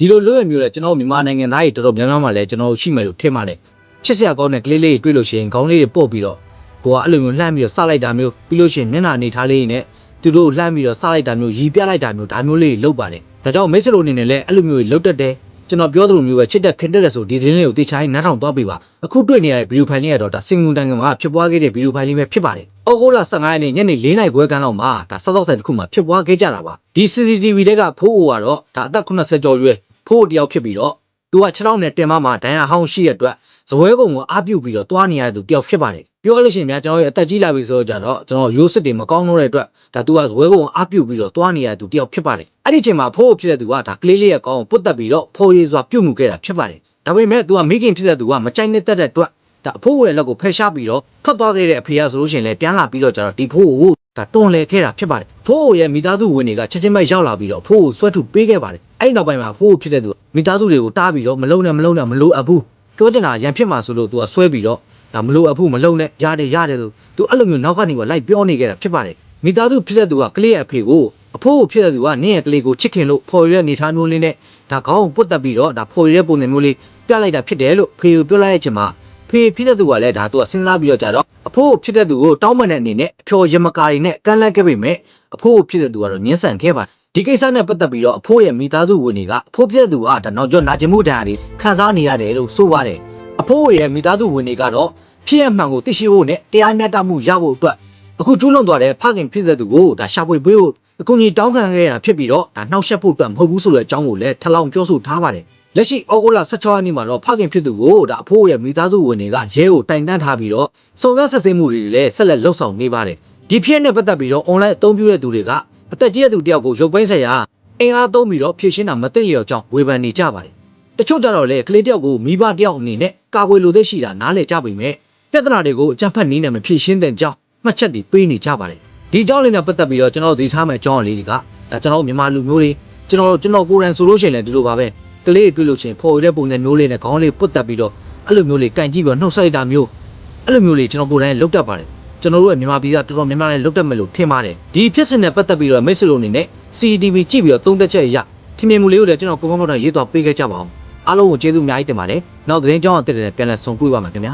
ဒီလိုလွတ်ရမျိုးလဲကျွန်တော်မြန်မာနိုင်ငံသားတွေတော်တော်များများမှလည်းကျွန်တော်ရှိမယ်လို့ထင်ပါတယ်ချစ်စရာကောင်းတဲ့ကလေးလေးတွေတွေ့လို့ရှိရင်ခေါင်းလေးတွေပုတ်ပြီးတော့ကိုကအဲ့လိုမျိုးလှမ်းပြီးတော့စလိုက်တာမျိုးပြီးလို့ရှိရင်မျက်နှာအနေထားလေးနဲ့သူတို့လှမ်းပြီးတော့စလိုက်တာမျိုးရီးပြလိုက်တာမျိုးဒါမျိုးလေးလုပ်ပါတယ်ဒါကြောင့်မိတ်ဆွေတို့အနေနဲ့လည်းအဲ့လိုမျိုးလုပ်တတ်တယ်ကျွန်တော်ပြောသလိုမျိုးပဲချစ်တဲ့ခင်တဲ့တယ်ဆိုဒီသတင်းလေးကိုတေချာရင်နားထောင်သွားပေးပါအခုတွေ့နေရတဲ့ဗီဒီယိုဖိုင်လေးကတော့ဒါစင်ကူတန်ကမှာဖြစ်ပွားခဲ့တဲ့ဗီဒီယိုဖိုင်လေးပဲဖြစ်ပါတယ်ဩဂုတ်လ15ရက်နေ့ညနေ4နာရီခွဲခန့်လောက်မှာဒါစောစောဆိုင်တစ်ခုမှာဖြစ်ပွားခဲ့ကြတာပါဒီ CCTV တွေကဖိုးအိုကတော့ဒါအသက်80ကျော်ရွယ်ဖိုးတယောက်ဖြစ်ပြီးတော့သူက6ထောင်နဲ့တင်မမှာဒဏ်ရာဟောင်းရှိတဲ့အတွက်ဇပွဲကုံကိုအားပြုတ်ပြီးတော့တွားနေရတဲ့သူတယောက်ဖြစ်ပါတယ်ပြောလို့ရှိရင်များကျွန်တော်ရဲ့အသက်ကြီးလာပြီဆိုတော့ကြတော့ကျွန်တော်ရိုးစစ်တွေမကောင်းတော့တဲ့အတွက်ဒါသူကဇပွဲကုံအားပြုတ်ပြီးတော့တွားနေရတဲ့သူတယောက်ဖြစ်ပါတယ်အဲ့ဒီချိန်မှာဖိုးဖြစ်တဲ့သူကဒါကလေးလေးရဲ့ကောင်းကိုပုတ်တက်ပြီးတော့ဖိုးရေးစွာပြုတ်မှုခဲ့တာဖြစ်ပါတယ်ဒါပေမဲ့သူကမိခင်ဖြစ်တဲ့သူကမကြိုက်နဲ့တက်တဲ့အတွက်ဒါအဖိုးရဲ့လက်ကိုဖယ်ရှားပြီးတော့ထွက်သွားခဲ့တဲ့အဖေကဆိုလို့ရှိရင်လည်းပြန်လာပြီးတော့ကြတော့ဒီဖိုးကိုဒါတွန်းလဲခဲ့တာဖြစ်ပါတယ်ဖိုးရဲ့မိသားစုဝင်တွေကချက်ချင်းပဲရောက်လာပြီးတော့ဖိုးကိုဆွဲထုတ်ပေးခဲ့ပါတယ်အဲ့နောက်ပိုင်းမှာဖိုးဖြစ်တဲ့သူမိသားစုတွေကိုတားပြီးတော့မလုံနဲ့မလိုအပ်ဘူးပြောတင်တာရန်ဖြစ်မှာဆိုလို့သူကဆွဲပြီးတော့ဒါမလိုအပ်ဘူးမလုံနဲ့ရတယ်လို့သူအဲ့လိုမျိုးနောက်ကနေလိုက်ပြောနေခဲ့တာဖြစ်ပါတယ်မိသားစုဖြစ်တဲ့သူကကလေးရဲ့အဖေကိုအဖိုးဖြစ်တဲ့သူကနင့်ရဲ့ကလေးကိုချစ်ခင်လို့ဖော်ရတဲ့နေသားမျိုးလေးနဲ့ဒါခေါင်းကိုပုတ်တက်ပြီးတော့ဒါဖော်ရတဲ့ပုံစံမျိုးလေးပြလိုက်တာဖြစ်တယ်လို့ဖေကိုပြောလိုက်တဲ့အချိန်မှာဖေဖြစ်တဲ့သူကလည်းဒါသူကစဉ်းစားပြီးတော့ကြတော့အဖိုးဖြစ်တဲ့သူကိုတောင်းပန်တဲ့အနေနဲ့အဖျော်ရမကာရီနဲ့ကန့်လန့်ခဲ့ပေမဲ့အဖိုးဖြစ်တဲ့သူကတော့ညှင်းဆန်ခဲ့ပါတယ်ဒီကိစ္စနဲ့ပတ်သက်ပြီးတော့အဖိုးရဲ့မိသားစုဝင်တွေကအဖိုးဖြစ်တဲ့သူကဒါနောက်ကျော်နာကျင်မှုတရားတွေခံစားနေရတယ်လို့ဆိုပါတယ်အဖိုးရဲ့မိသားစုဝင်တွေကတော့ဖြစ်ရမှန်ကိုသိရှိဖို့နဲ့တရားမျှတမှုရဖို့အတွက်အခုကျူးလွန်သွားတဲ့ဖခင်ဖြစ်တဲ့သူကိုဒါရှာဖွေပေးဖို့အကူအညီတောင်းခံခဲ့ရတာဖြစ်ပြီးတော့ဒါနှောက်ယှက်ဖို့အတွက်မဟုတ်ဘူးဆိုတဲ့အကြောင်းကိုလည်းထပ်လောင်းပြောဆိုထားပါတယ်လက်ရှိဩဂုတ်လ16ရက်နေ့မှာတော့ဖခင်ဖြစ်သူကိုဒါအဖိုးရဲ့မိသားစုဝင်တွေကရဲကိုတိုင်တန်းထားပြီးတော့စုံစမ်းစစ်ဆေးမှုတွေလည်းဆက်လက်လှုပ်ဆောင်နေပါတယ်ဒီဖြစ်နဲ့ပတ်သက်ပြီးတော့ online အသုံးပြုတဲ့သူတွေကအသက်ကြီးတဲ့သူတယောက်ကိုရုပ်ပိုင်းဆိုင်ရာအင်အားသုံးပြီးတော့ဖြည့်ရှင်းတာမသိလျော်ကြောင်းဝေဖန်နေကြပါတယ်တချို့ကြတော့လေကလေးတယောက်ကိုမိဘတယောက်အနေနဲ့ကာကွယ်လိုသေးရှိတာနားလည်ကြပေမဲ့ပြဿနာတွေကိုအကြံဖက်နည်းနဲ့မဖြည့်ရှင်းတဲ့ကြောင်းမှတ်ချက်တွေပေးနေကြပါတယ်ဒီကြောင်းလေးနဲ့ပတ်သက်ပြီးတော့ကျွန်တော်ဒီထားမဲ့ကြောင်းလေးတွေကဒါကျွန်တော်မြန်မာလူမျိုးတွေကျွန်တော်ကိုယ်တိုင်ဆိုလို့ရှိရင်လည်းဒီလိုပါပဲကလေးတွေ့လို့ချင်းဖော်ရတဲ့ပုံစံမျိုးလေးနဲ့ခေါင်းလေးပုတ်တက်ပြီးတော့အဲ့လိုမျိုးလေးကန်ကြည့်ပြီးတော့နှုတ်ဆက်တာမျိုးအဲ့လိုမျိုးလေးကျွန်တော်ကိုယ်တိုင်လုတ်တတ်ပါတယ်ကျွန်တော်တို့ရဲ့မြန်မာပြည်ကတော်တော်များများလည်းလုတ်တတ်မယ်လို့ထင်ပါတယ်ဒီဖြစ်စဉ်နဲ့ပတ်သက်ပြီးတော့မိတ်ဆွေတို့အနေနဲ့ CCTV ကြည့်ပြီးတော့သုံးသက်ချက်အရထင်မြင်မှုလေးကိုလည်းကျွန်တော်ပုံမှန်ပေါ်တော့ရေးသွားပေးခဲ့ကြပါအောင်အားလုံးကိုကျေးဇူးအများကြီးတင်ပါတယ်နောက်သတင်းကြောင်းအသစ်တွေနဲ့ပြန်လည်ဆုံတွေ့ပါမယ်ခင်ဗျာ